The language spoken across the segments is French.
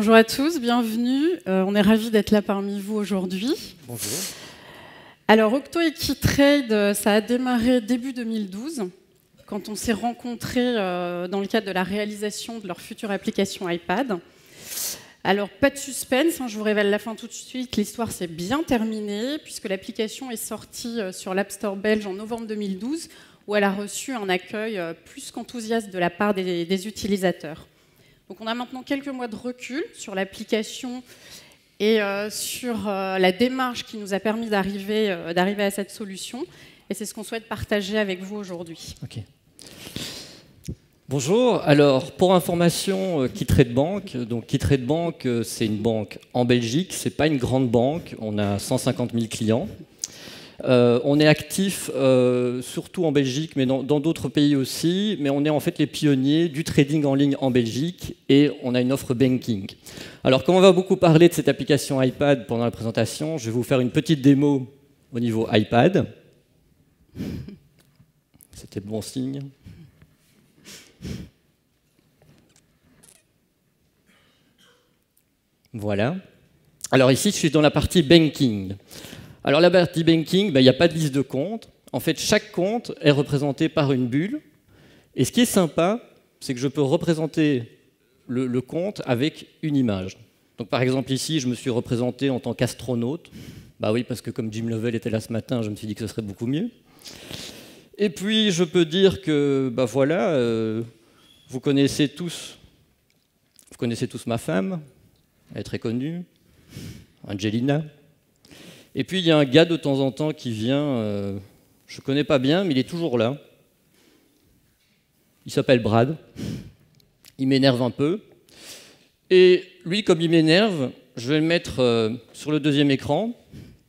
Bonjour à tous, bienvenue. On est ravis d'être là parmi vous aujourd'hui. Bonjour. Alors, Octo et KeyTrade, ça a démarré début 2012, quand on s'est rencontrés dans le cadre de la réalisation de leur future application iPad. Alors, pas de suspense, je vous révèle la fin tout de suite. L'histoire s'est bien terminée, puisque l'application est sortie sur l'App Store belge en novembre 2012, où elle a reçu un accueil plus qu'enthousiaste de la part des utilisateurs. Donc on a maintenant quelques mois de recul sur l'application et sur la démarche qui nous a permis d'arriver à cette solution. Et c'est ce qu'on souhaite partager avec vous aujourd'hui. Okay. Bonjour, alors pour information, KeyTrade Bank. Donc KeyTrade Bank, c'est une banque en Belgique, c'est pas une grande banque, on a 150 000 clients. On est actif surtout en Belgique, mais dans d'autres pays aussi. Mais on est en fait les pionniers du trading en ligne en Belgique et on a une offre banking. Alors, comme on va beaucoup parler de cette application iPad pendant la présentation, je vais vous faire une petite démo au niveau iPad. C'était bon signe. Voilà. Alors ici, je suis dans la partie banking. Alors la partie banking, il n'y a pas de liste de comptes. En fait, chaque compte est représenté par une bulle. Et ce qui est sympa, c'est que je peux représenter le compte avec une image. Donc par exemple ici, je me suis représenté en tant qu'astronaute. Bah oui, parce que comme Jim Lovell était là ce matin, je me suis dit que ce serait beaucoup mieux. Et puis je peux dire que, voilà, vous connaissez tous ma femme, elle est très connue, Angelina. Et puis, il y a un gars de temps en temps qui vient, je ne connais pas bien, mais il est toujours là. Il s'appelle Brad. Il m'énerve un peu. Et lui, comme il m'énerve, je vais le mettre sur le deuxième écran.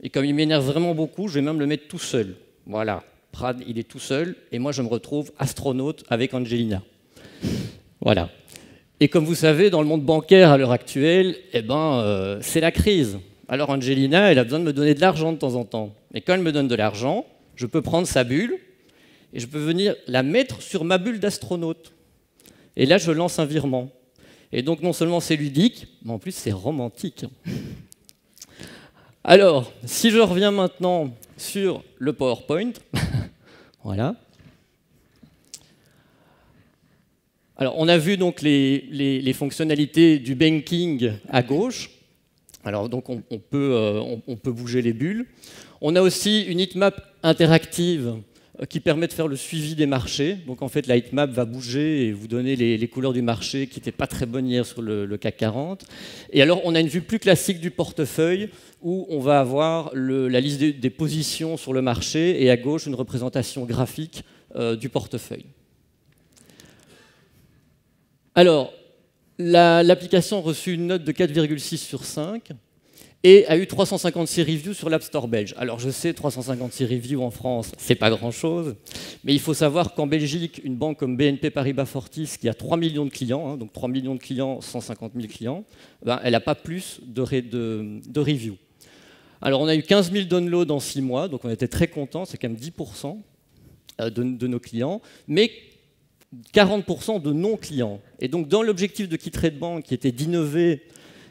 Et comme il m'énerve vraiment beaucoup, je vais même le mettre tout seul. Voilà, Brad, il est tout seul. Et moi, je me retrouve astronaute avec Angelina. Voilà. Et comme vous savez, dans le monde bancaire à l'heure actuelle, c'est la crise. Alors Angelina, elle a besoin de me donner de l'argent de temps en temps. Et quand elle me donne de l'argent, je peux prendre sa bulle et je peux venir la mettre sur ma bulle d'astronaute. Et là, je lance un virement. Et donc, non seulement c'est ludique, mais en plus, c'est romantique. Alors, si je reviens maintenant sur le PowerPoint, voilà. Alors, on a vu donc les fonctionnalités du banking à gauche. Alors, donc, on peut bouger les bulles. On a aussi une heatmap interactive qui permet de faire le suivi des marchés. Donc, en fait, la heatmap va bouger et vous donner les couleurs du marché qui n'étaient pas très bonnes hier sur le CAC 40. Et alors, on a une vue plus classique du portefeuille où on va avoir la liste des positions sur le marché et à gauche, une représentation graphique du portefeuille. Alors, l'application a reçu une note de 4,6 sur 5 et a eu 356 reviews sur l'App Store belge. Alors je sais, 356 reviews en France, c'est pas grand-chose, mais il faut savoir qu'en Belgique, une banque comme BNP Paribas Fortis, qui a 3 millions de clients, donc 3 millions de clients, 150 000 clients, elle n'a pas plus de reviews. Alors on a eu 15 000 downloads en 6 mois, donc on était très contents, c'est quand même 10% de nos clients, mais 40% de non-clients. Et donc, dans l'objectif de KeyTrade Bank, qui était d'innover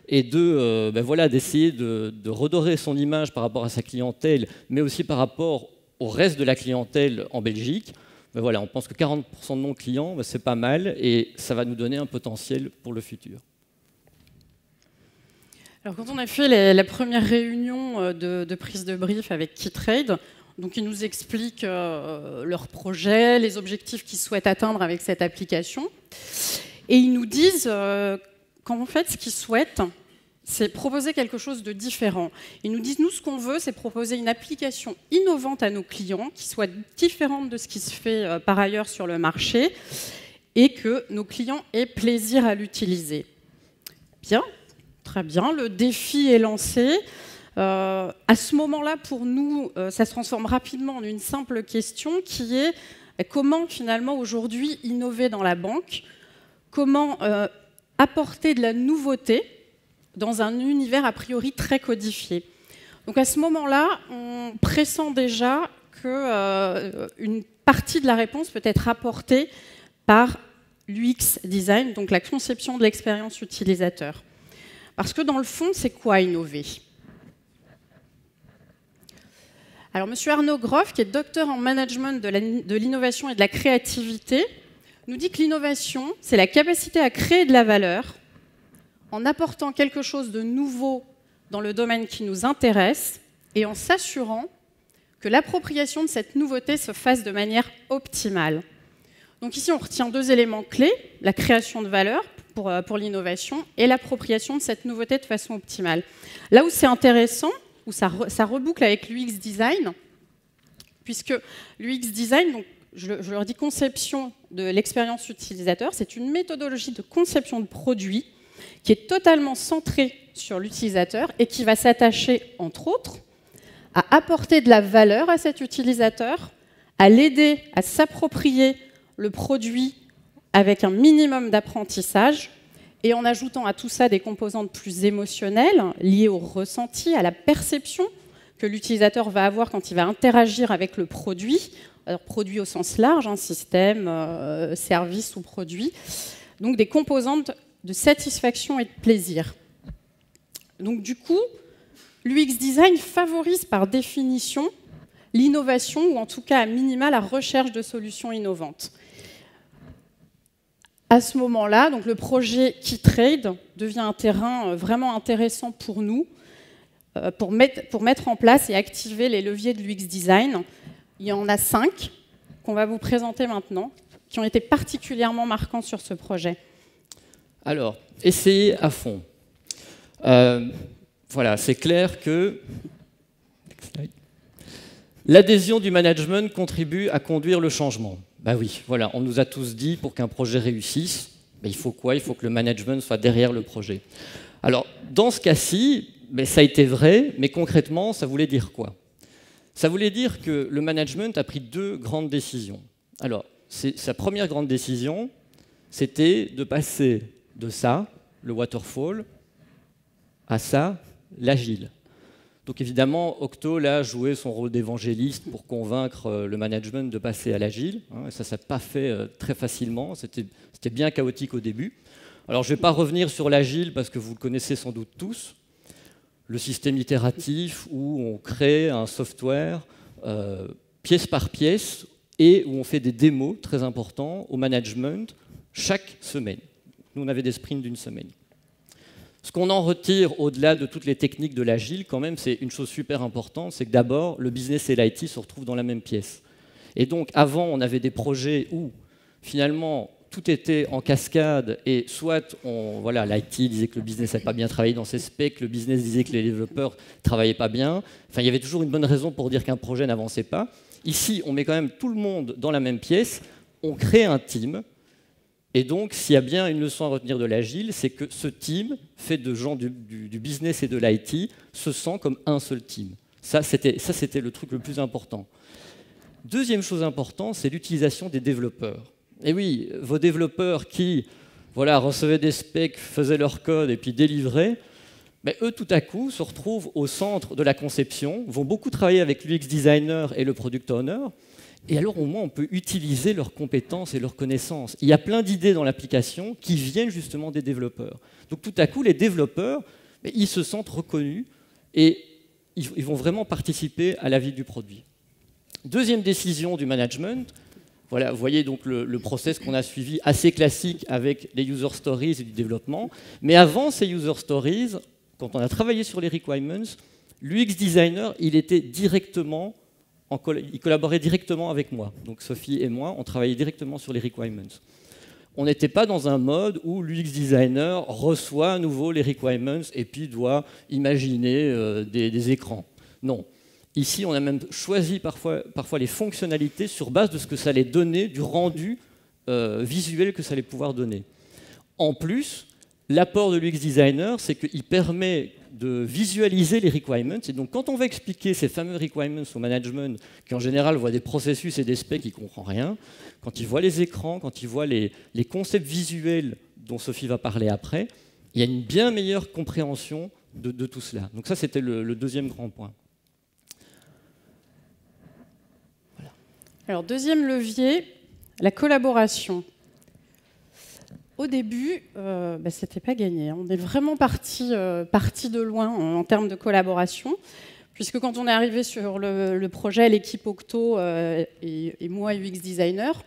et d'essayer de redorer son image par rapport à sa clientèle, mais aussi par rapport au reste de la clientèle en Belgique, on pense que 40% de non-clients, c'est pas mal et ça va nous donner un potentiel pour le futur. Alors, quand on a fait la première réunion de prise de brief avec KeyTrade, donc ils nous expliquent leurs projets, les objectifs qu'ils souhaitent atteindre avec cette application. Et ils nous disent qu'en fait, ce qu'ils souhaitent, c'est proposer quelque chose de différent. Ils nous disent, nous, ce qu'on veut, c'est proposer une application innovante à nos clients, qui soit différente de ce qui se fait par ailleurs sur le marché, et que nos clients aient plaisir à l'utiliser. Bien, très bien, le défi est lancé. À ce moment-là, pour nous, ça se transforme rapidement en une simple question qui est comment finalement aujourd'hui innover dans la banque, comment apporter de la nouveauté dans un univers a priori très codifié. Donc à ce moment-là, on pressent déjà qu'une partie de la réponse peut être apportée par l'UX design, donc la conception de l'expérience utilisateur. Parce que dans le fond, c'est quoi innover? Alors, M. Arnaud Groff, qui est docteur en management de l'innovation et de la créativité, nous dit que l'innovation, c'est la capacité à créer de la valeur en apportant quelque chose de nouveau dans le domaine qui nous intéresse et en s'assurant que l'appropriation de cette nouveauté se fasse de manière optimale. Donc ici, on retient 2 éléments clés, la création de valeur pour l'innovation et l'appropriation de cette nouveauté de façon optimale. Là où c'est intéressant, où ça reboucle avec l'UX design, puisque l'UX design, donc, je leur dis conception de l'expérience utilisateur, c'est une méthodologie de conception de produits qui est totalement centrée sur l'utilisateur et qui va s'attacher, entre autres, à apporter de la valeur à cet utilisateur, à l'aider à s'approprier le produit avec un minimum d'apprentissage et en ajoutant à tout ça des composantes plus émotionnelles liées au ressenti, à la perception que l'utilisateur va avoir quand il va interagir avec le produit, alors produit au sens large, système, service ou produit, donc des composantes de satisfaction et de plaisir. Donc du coup, l'UX design favorise par définition l'innovation ou en tout cas à minima la recherche de solutions innovantes. À ce moment-là, donc le projet KeyTrade devient un terrain vraiment intéressant pour nous, pour mettre en place et activer les leviers de l'UX design. Il y en a 5 qu'on va vous présenter maintenant, qui ont été particulièrement marquants sur ce projet. Alors, essayez à fond. Voilà, c'est clair que l'adhésion du management contribue à conduire le changement. Ben oui, voilà, on nous a tous dit, pour qu'un projet réussisse, ben il faut quoi? Il faut que le management soit derrière le projet. Alors, dans ce cas-ci, ben ça a été vrai, mais concrètement, ça voulait dire quoi? Ça voulait dire que le management a pris 2 grandes décisions. Alors, sa première grande décision, c'était de passer de ça, le waterfall, à ça, l'agile. Donc évidemment, Octo là, jouait son rôle d'évangéliste pour convaincre le management de passer à l'agile. Ça ne s'est pas fait très facilement, c'était bien chaotique au début. Alors je ne vais pas revenir sur l'agile parce que vous le connaissez sans doute tous. Le système itératif où on crée un software pièce par pièce et où on fait des démos très importants au management chaque semaine. Nous, on avait des sprints d'1 semaine. Ce qu'on en retire au-delà de toutes les techniques de l'agile, quand même, c'est une chose super importante, c'est que d'abord, le business et l'IT se retrouvent dans la même pièce. Et donc, avant, on avait des projets où, finalement, tout était en cascade et soit, voilà, l'IT disait que le business n'avait pas bien travaillé dans ses specs, le business disait que les développeurs ne travaillaient pas bien. Enfin, il y avait toujours une bonne raison pour dire qu'un projet n'avançait pas. Ici, on met quand même tout le monde dans la même pièce, on crée un team. Et donc, s'il y a bien une leçon à retenir de l'agile, c'est que ce team, fait de gens du business et de l'IT, se sent comme un seul team. Ça, c'était le truc le plus important. Deuxième chose importante, c'est l'utilisation des développeurs. Et oui, vos développeurs qui recevaient des specs, faisaient leur code et puis délivraient, mais eux, tout à coup, se retrouvent au centre de la conception, vont beaucoup travailler avec l'UX designer et le product owner. Et alors, au moins, on peut utiliser leurs compétences et leurs connaissances. Il y a plein d'idées dans l'application qui viennent justement des développeurs. Donc, tout à coup, les développeurs, ils se sentent reconnus et ils vont vraiment participer à la vie du produit. Deuxième décision du management. Voilà, vous voyez donc le process qu'on a suivi, assez classique avec les user stories et du développement. Mais avant ces user stories, quand on a travaillé sur les requirements, l'UX designer, il collaborait directement avec moi. Donc Sophie et moi, on travaillait directement sur les requirements. On n'était pas dans un mode où l'UX designer reçoit à nouveau les requirements et puis doit imaginer des écrans. Non. Ici, on a même choisi parfois les fonctionnalités sur base de ce que ça allait donner, du rendu visuel que ça allait pouvoir donner. En plus, l'apport de l'UX designer, c'est qu'il permet de visualiser les requirements. Et donc, quand on va expliquer ces fameux requirements au management, qui en général voit des processus et des specs qui ne comprend rien, quand il voit les écrans, quand il voit les concepts visuels dont Sophie va parler après, il y a une bien meilleure compréhension de tout cela. Donc ça, c'était le deuxième grand point. Voilà. Alors, deuxième levier, la collaboration. au début, c'était pas gagné. On est vraiment parti de loin en termes de collaboration, puisque quand on est arrivé sur le projet, l'équipe Octo et moi, UX designer,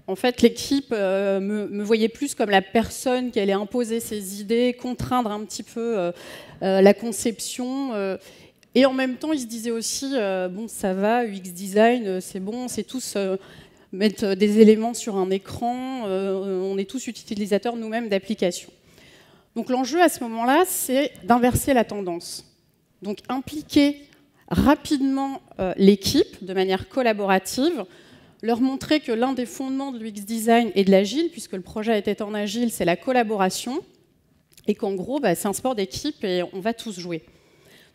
en fait, l'équipe me voyait plus comme la personne qui allait imposer ses idées, contraindre un petit peu la conception. Et en même temps, ils se disaient aussi, bon, ça va, UX design, c'est bon, c'est tous mettre des éléments sur un écran, on est tous utilisateurs nous-mêmes d'applications. Donc l'enjeu à ce moment-là, c'est d'inverser la tendance. Donc impliquer rapidement l'équipe de manière collaborative, leur montrer que l'un des fondements de l'UX design et de l'agile, puisque le projet était en agile, c'est la collaboration, et qu'en gros, c'est un sport d'équipe et on va tous jouer.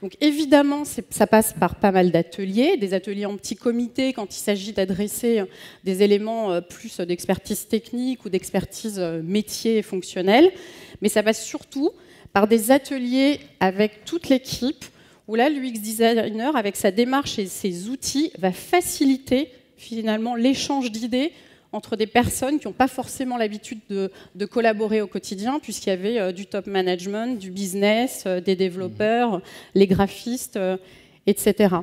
Donc évidemment, ça passe par pas mal d'ateliers, des ateliers en petits comités quand il s'agit d'adresser des éléments plus d'expertise technique ou d'expertise métier et fonctionnelle, mais ça passe surtout par des ateliers avec toute l'équipe, où là, l'UX designer, avec sa démarche et ses outils, va faciliter finalement l'échange d'idées entre des personnes qui n'ont pas forcément l'habitude de collaborer au quotidien, puisqu'il y avait du top management, du business, des développeurs, les graphistes, etc.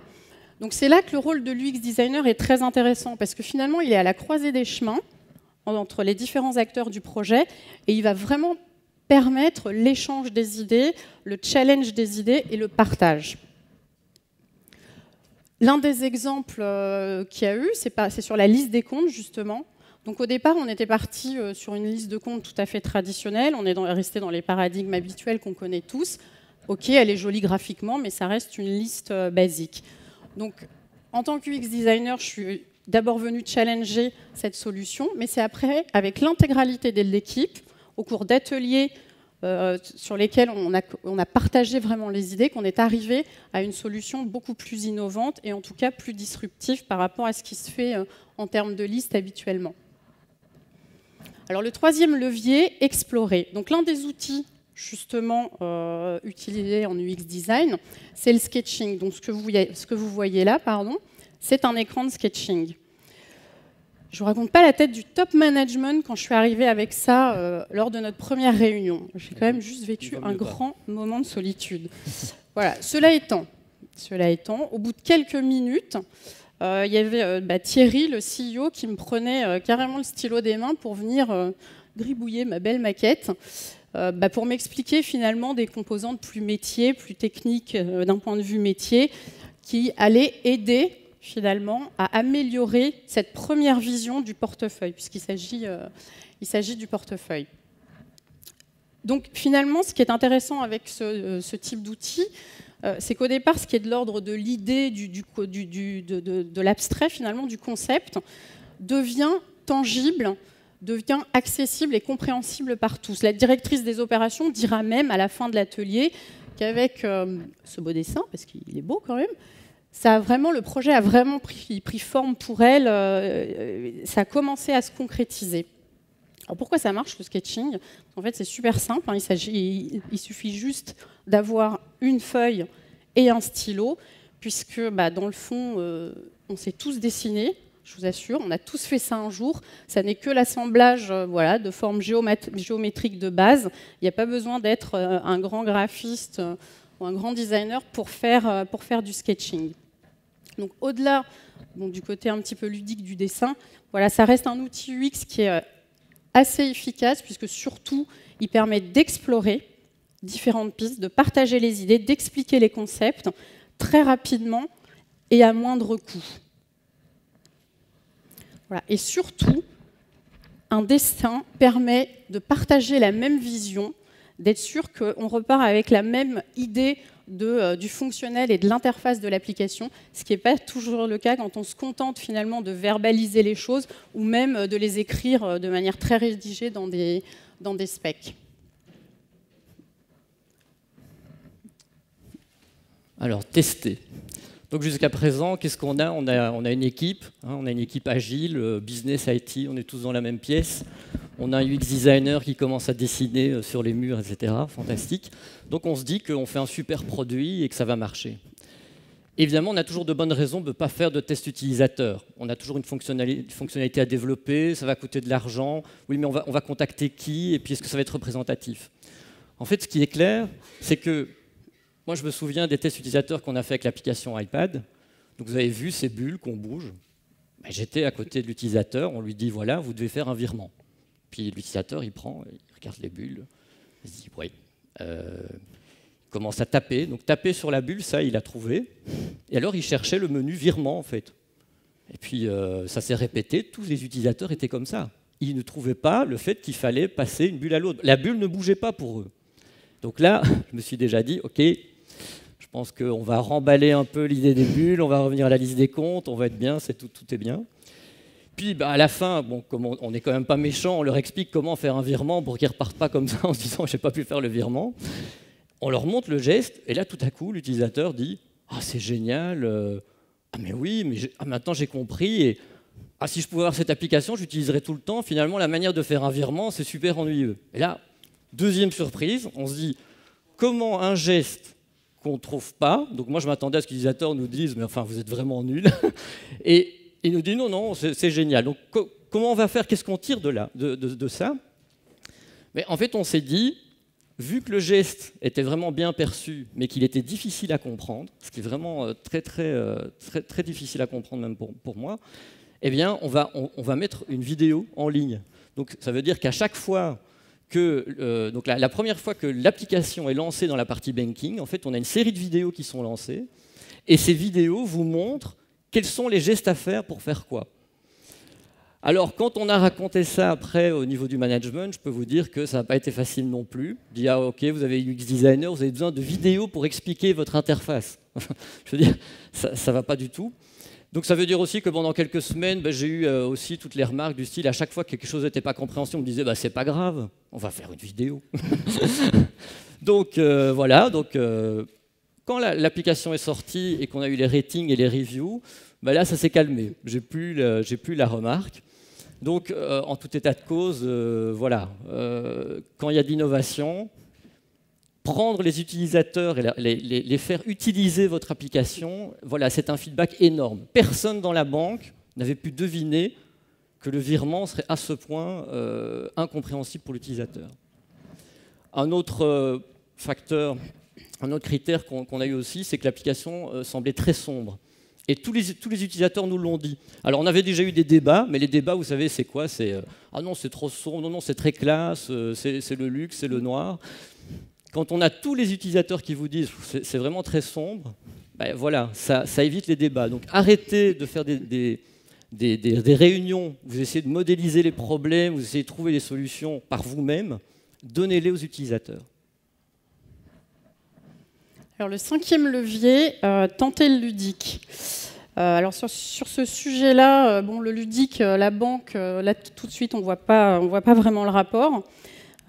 Donc c'est là que le rôle de l'UX designer est très intéressant, parce que finalement, il est à la croisée des chemins entre les différents acteurs du projet, et il va vraiment permettre l'échange des idées, le challenge des idées et le partage. L'un des exemples qu'il y a eu, c'est sur la liste des comptes, justement. Donc au départ, on était parti sur une liste de comptes tout à fait traditionnelle. On est resté dans les paradigmes habituels qu'on connaît tous. OK, elle est jolie graphiquement, mais ça reste une liste basique. Donc, en tant que UX designer, je suis d'abord venu challenger cette solution, mais c'est après, avec l'intégralité de l'équipe, au cours d'ateliers sur lesquels on a partagé vraiment les idées, qu'on est arrivé à une solution beaucoup plus innovante et en tout cas plus disruptive par rapport à ce qui se fait en termes de liste habituellement. Alors le troisième levier, explorer. Donc l'un des outils justement utilisés en UX design, c'est le sketching. Donc ce que vous voyez là, c'est un écran de sketching. Je ne vous raconte pas la tête du top management quand je suis arrivée avec ça lors de notre première réunion. J'ai quand même juste vécu un grand moment de solitude. Voilà. Cela étant, au bout de quelques minutes, il y avait Thierry, le CEO, qui me prenait carrément le stylo des mains pour venir gribouiller ma belle maquette, pour m'expliquer finalement des composantes plus métiers, plus techniques d'un point de vue métier, qui allaient aider finalement à améliorer cette première vision du portefeuille, puisqu'il s'agit du portefeuille. Donc finalement, ce qui est intéressant avec ce type d'outil, c'est qu'au départ, ce qui est de l'ordre de l'idée, de l'abstrait, finalement, du concept, devient tangible, devient accessible et compréhensible par tous. La directrice des opérations dira même à la fin de l'atelier qu'avec ce beau dessin, parce qu'il est beau quand même, le projet a vraiment pris forme pour elle, ça a commencé à se concrétiser. Alors pourquoi ça marche le sketching? En fait, c'est super simple, hein, il suffit juste d'avoir une feuille et un stylo, puisque dans le fond, on sait tous dessiner, je vous assure, on a tous fait ça un jour, ça n'est que l'assemblage de formes géométriques de base, il n'y a pas besoin d'être un grand graphiste ou un grand designer pour faire du sketching. Donc au-delà du côté un petit peu ludique du dessin, ça reste un outil UX qui est assez efficace, puisque surtout, il permet d'explorer différentes pistes, de partager les idées, d'expliquer les concepts très rapidement et à moindre coût. Voilà. Et surtout, un dessin permet de partager la même vision, d'être sûr qu'on repart avec la même idée du fonctionnel et de l'interface de l'application, ce qui n'est pas toujours le cas quand on se contente finalement de verbaliser les choses ou même de les écrire de manière très rédigée dans des specs. Alors, tester. Donc jusqu'à présent, qu'est-ce qu'on a, on a une équipe, on a une équipe agile, business, IT, on est tous dans la même pièce. On a un UX designer qui commence à dessiner sur les murs, etc. Fantastique. Donc on se dit qu'on fait un super produit et que ça va marcher. Évidemment, on a toujours de bonnes raisons de ne pas faire de test utilisateur. On a toujours une fonctionnalité à développer, ça va coûter de l'argent. Oui, mais on va contacter qui? Et puis, est-ce que ça va être représentatif? En fait, ce qui est clair, c'est que moi, je me souviens des tests utilisateurs qu'on a fait avec l'application iPad. Donc, vous avez vu ces bulles qu'on bouge. Ben, j'étais à côté de l'utilisateur, on lui dit, voilà, vous devez faire un virement. Puis l'utilisateur, il prend, il regarde les bulles, il se dit, oui. Il commence à taper. Donc taper sur la bulle, ça, il a trouvé. Et alors, il cherchait le menu virement, en fait. Et puis, ça s'est répété. Tous les utilisateurs étaient comme ça. Ils ne trouvaient pas le fait qu'il fallait passer une bulle à l'autre. La bulle ne bougeait pas pour eux. Donc là, je me suis déjà dit, OK, je pense qu'on va remballer un peu l'idée des bulles, on va revenir à la liste des comptes, on va être bien, tout est bien. Puis bah, à la fin, bon, comme on n'est quand même pas méchant, on leur explique comment faire un virement pour qu'ils ne repartent pas comme ça en se disant, je n'ai pas pu faire le virement. On leur montre le geste, et là, tout à coup, l'utilisateur dit « Ah, c'est génial, ah mais oui, mais maintenant j'ai compris, et ah, si je pouvais avoir cette application, j'utiliserais tout le temps. Finalement, la manière de faire un virement, c'est super ennuyeux. » Et là, deuxième surprise, on se dit « Comment un geste qu'on ne trouve pas ?» Donc moi, je m'attendais à ce que l'utilisateur nous dise « Mais enfin, vous êtes vraiment nuls. » Et il nous dit « Non, non, c'est génial. » Donc comment on va faire? Qu'est-ce qu'on tire de ça? Mais en fait, on s'est dit, vu que le geste était vraiment bien perçu, mais qu'il était difficile à comprendre, ce qui est vraiment très difficile à comprendre même pour moi, eh bien, on va mettre une vidéo en ligne. Donc, ça veut dire qu'à chaque fois que... donc la première fois que l'application est lancée dans la partie banking, en fait, on a une série de vidéos qui sont lancées, et ces vidéos vous montrent quels sont les gestes à faire pour faire quoi. Alors, quand on a raconté ça après au niveau du management, je peux vous dire que ça n'a pas été facile non plus. On dit, ah ok, vous avez UX designer, vous avez besoin de vidéos pour expliquer votre interface. Je veux dire, ça ne va pas du tout. Donc ça veut dire aussi que pendant quelques semaines, j'ai eu aussi toutes les remarques du style, à chaque fois que quelque chose n'était pas compréhensible, on me disait, c'est pas grave, on va faire une vidéo. Donc voilà, quand l'application est sortie et qu'on a eu les ratings et les reviews, là ça s'est calmé, j'ai plus la remarque. Donc, en tout état de cause, voilà, quand il y a de l'innovation, prendre les utilisateurs et les faire utiliser votre application, voilà, c'est un feedback énorme. Personne dans la banque n'avait pu deviner que le virement serait à ce point incompréhensible pour l'utilisateur. Un autre facteur, un autre critère qu'on a eu aussi, c'est que l'application semblait très sombre. Et tous les utilisateurs nous l'ont dit. Alors on avait déjà eu des débats, mais les débats, vous savez, c'est quoi? C'est ah non, c'est trop sombre, non, non, c'est très classe, c'est le luxe, c'est le noir. Quand on a tous les utilisateurs qui vous disent c'est vraiment très sombre, voilà, ça évite les débats. Donc arrêtez de faire des réunions, vous essayez de modéliser les problèmes, vous essayez de trouver des solutions par vous-même, donnez-les aux utilisateurs. Alors le cinquième levier, tenter le ludique. Alors sur ce sujet-là, le ludique, la banque, là tout de suite on voit pas vraiment le rapport.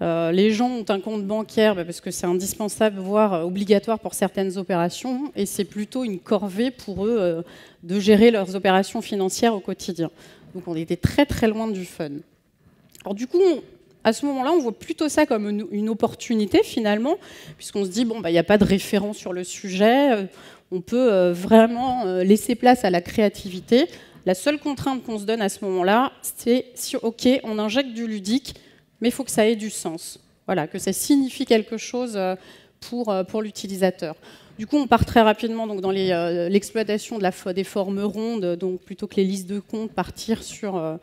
Les gens ont un compte bancaire parce que c'est indispensable, voire obligatoire pour certaines opérations, et c'est plutôt une corvée pour eux de gérer leurs opérations financières au quotidien. Donc on était très très loin du fun. Alors du coup, à ce moment-là, on voit plutôt ça comme une opportunité finalement, puisqu'on se dit, il n'y a pas de référent sur le sujet, on peut vraiment laisser place à la créativité. La seule contrainte qu'on se donne à ce moment-là, c'est si, ok, on injecte du ludique, mais il faut que ça ait du sens, voilà, que ça signifie quelque chose pour l'utilisateur. Du coup, on part très rapidement donc, dans l'exploitation des formes rondes, donc plutôt que les listes de comptes, partir sur...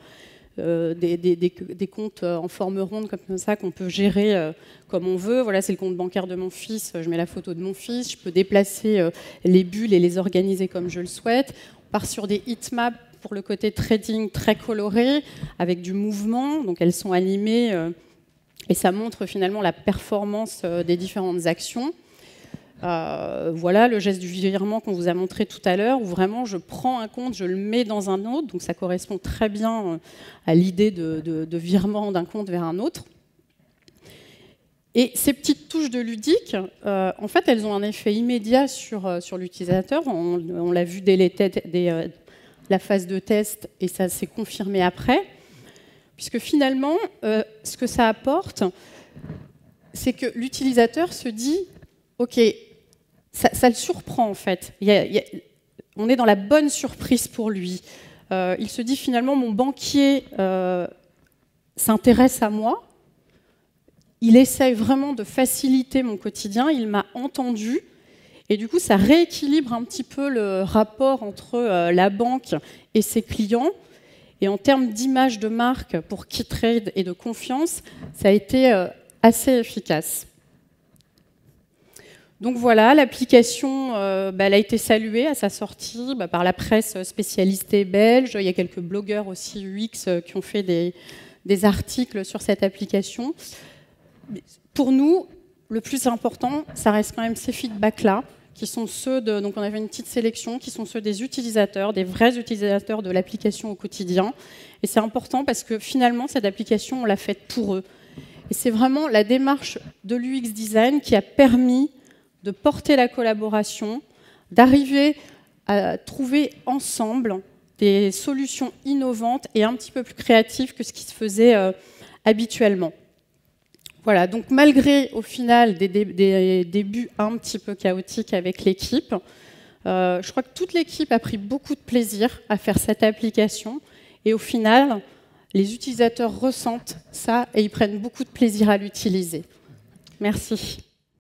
des comptes en forme ronde comme ça qu'on peut gérer comme on veut. Voilà, c'est le compte bancaire de mon fils, je mets la photo de mon fils, je peux déplacer les bulles et les organiser comme je le souhaite. On part sur des heatmaps pour le côté trading très coloré, avec du mouvement, donc elles sont animées et ça montre finalement la performance des différentes actions. Voilà le geste du virement qu'on vous a montré tout à l'heure, où vraiment je prends un compte, je le mets dans un autre, donc ça correspond très bien à l'idée de virement d'un compte vers un autre. Et ces petites touches de ludique, en fait, elles ont un effet immédiat sur l'utilisateur. On l'a vu dès la phase de test, et ça s'est confirmé après, puisque finalement, ce que ça apporte, c'est que l'utilisateur se dit « Ok, ça le surprend en fait. on est dans la bonne surprise pour lui. Il se dit finalement, mon banquier s'intéresse à moi, il essaye vraiment de faciliter mon quotidien, il m'a entendu, et du coup ça rééquilibre un petit peu le rapport entre la banque et ses clients. Et en termes d'image de marque pour KeyTrade et de confiance, ça a été assez efficace. Donc voilà, l'application elle a été saluée à sa sortie par la presse spécialisée belge. Il y a quelques blogueurs aussi UX qui ont fait des articles sur cette application. Pour nous, le plus important, ça reste quand même ces feedbacks-là, qui sont ceux de... Donc on avait une petite sélection, qui sont ceux des utilisateurs, des vrais utilisateurs de l'application au quotidien. Et c'est important parce que finalement, cette application, on l'a faite pour eux. Et c'est vraiment la démarche de l'UX Design qui a permis de porter la collaboration, d'arriver à trouver ensemble des solutions innovantes et un petit peu plus créatives que ce qui se faisait habituellement. Voilà, donc malgré au final des débuts un petit peu chaotiques avec l'équipe, je crois que toute l'équipe a pris beaucoup de plaisir à faire cette application et au final, les utilisateurs ressentent ça et ils prennent beaucoup de plaisir à l'utiliser. Merci.